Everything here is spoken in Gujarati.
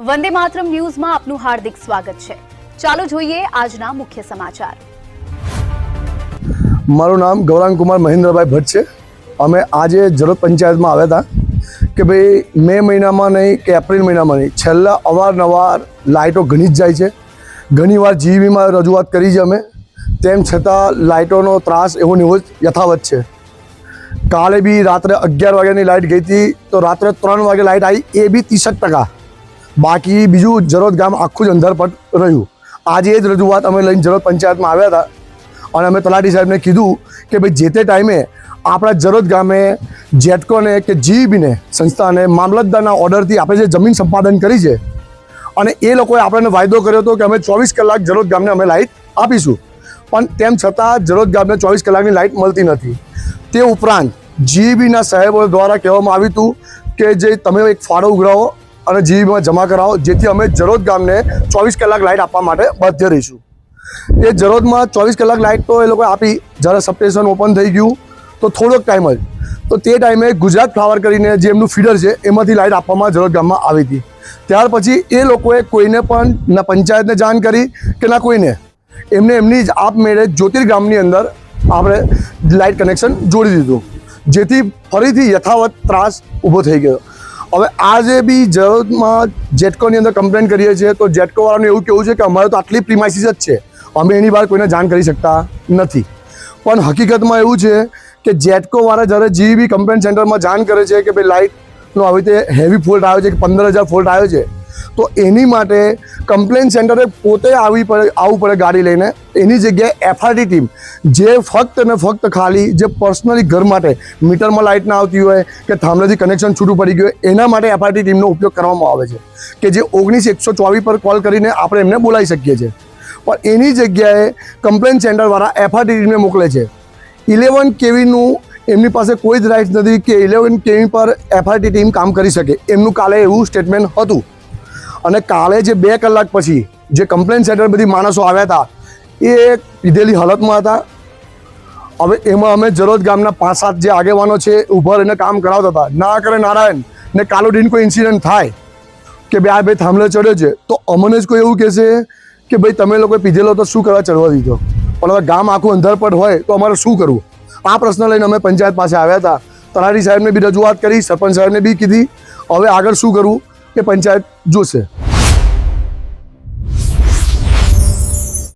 વંદે માતરમ ન્યૂઝમાં આપનું હાર્દિક સ્વાગત છે। ચાલો જોઈએ આજના મુખ્ય સમાચાર। મારું નામ ગૌરાંગ કુમાર મહેન્દ્રભાઈ ભટ્ટ છે। અમે આજે જરોદ પંચાયતમાં આવ્યા હતા કે ભાઈ મે મહિનામાં નહીં કે એપ્રિલ મહિનામાં નહીં, છેલ્લા અવારનવાર લાઇટો ઘણી જ જાય છે। ઘણીવાર જીવીમાં રજૂઆત કરી છે અમે, તેમ છતાં લાઇટોનો ત્રાસ એવો ને એવો જ યથાવત છે। કાલે બી રાત્રે 11 વાગ્યાની લાઇટ ગઈ હતી તો રાત્રે 3 વાગે લાઇટ આવી, એ બી 30%। બાકી બીજું જરોદ ગામ આખું જ અંધારપટ રહ્યું। આજે જ રજૂઆત અમે લઈને જરોદ પંચાયતમાં આવ્યા હતા અને અમે તલાટી સાહેબને કીધું કે ભાઈ જે તે ટાઈમે આપણા જરોદ ગામે જેટકોને કે જીઈબીને સંસ્થાને મામલતદારના ઓર્ડરથી આપણે જે જમીન સંપાદન કરી છે અને એ લોકોએ આપણને વાયદો કર્યો હતો કે અમે 24 કલાક જરોદ ગામને અમે લાઇટ આપીશું, પણ તેમ છતાં જરોદ ગામને 24 કલાકની લાઇટ મળતી નથી। તે ઉપરાંત જીઈબીના સાહેબો દ્વારા કહેવામાં આવ્યું હતું કે જે તમે એક ફાળો ઉઘરાવો અને જીઈબીમાં જમા કરાવો, જેથી અમે જરોદ ગામને 24 કલાક લાઇટ આપવા માટે બાધ્ય રહીશું। એ જરોદમાં 24 કલાક લાઇટ તો એ લોકોએ આપી, જ્યારે સબસ્ટેશન ઓપન થઈ ગયું તો થોડોક ટાઈમ જ, તો તે ટાઈમે ગુજરાત ફ્લાવર કરીને જે એમનું ફીડર છે એમાંથી લાઇટ આપવામાં જરોદ ગામમાં આવી હતી। ત્યાર પછી એ લોકોએ કોઈને પણ ના પંચાયતને જાણ કરી કે ના કોઈને, એમને એમની જ આપમેળે જ્યોતિર્ગામની અંદર આપણે લાઇટ કનેક્શન જોડી દીધું, જેથી ફરીથી યથાવત ત્રાસ ઊભો થઈ ગયો। હવે આજે બી જરોદમાં જેટકોની અંદર કમ્પ્લેન કરીએ છીએ તો જેટકોવાળાનું એવું કહેવું છે કે અમારે તો આટલી પ્રીમાઇસીસ જ છે, અમે એની બહાર કોઈને જાણ કરી શકતા નથી। પણ હકીકતમાં એવું છે કે જેટકોવાળા જ્યારે જીઈબી કમ્પ્લેન સેન્ટરમાં જાણ કરે છે કે ભાઈ લાઇટનો આવી રીતે હેવી ફોલ્ટ આવ્યો છે કે 15,000 ફોલ્ટ આવ્યો છે, તો એની માટે કમ્પ્લેન સેન્ટરે પોતે આવવું પડે ગાડી લઈને। એની જગ્યાએ એફઆરટી ટીમ જે ફક્ત ને ફક્ત ખાલી જે પર્સનલી ઘર માટે મીટરમાં લાઇટ ના આવતી હોય કે થાંભલેથી કનેક્શન છૂટું પડી ગયું હોય એના માટે એફઆરટી ટીમનો ઉપયોગ કરવામાં આવે છે કે જે 19-124 પર કોલ કરીને આપણે એમને બોલાવી શકીએ છીએ। પણ એની જગ્યાએ કમ્પ્લેન સેન્ટરવાળા એફઆરટી ટીમને મોકલે છે। 11 કેવીનું એમની પાસે કોઈ જ રાઇટ્સ નથી કે 11 કેવી પર એફઆરટી ટીમ કામ કરી શકે, એમનું કાલે એવું સ્ટેટમેન્ટ હતું। અને કાલે જે 2 કલાક પછી જે કમ્પ્લેન સેન્ટર બધી માણસો આવ્યા હતા એ પીધેલી હાલતમાં હતા। હવે એમાં અમે જરોદ ગામના 5-7 જે આગેવાનો છે ઊભા રહીને કામ કરાવતા હતા। ના કરે નારાયણ ને કાલોડીન કોઈ ઇન્સિડન્ટ થાય કે ભાઈ થાંભલે ચડ્યો છે તો અમને જ કોઈ એવું કહેશે કે ભાઈ તમે લોકોએ પીધેલો તો શું કરવા ચડવા દીધો, પણ હવે ગામ આખું અંધારપટ હોય તો અમારે શું કરવું? આ પ્રશ્ન લઈને અમે પંચાયત પાસે આવ્યા હતા। તલાટી સાહેબને બી રજૂઆત કરી, સરપંચ સાહેબને બી કીધી। હવે આગળ શું કરવું એ પંચાયત જોશે।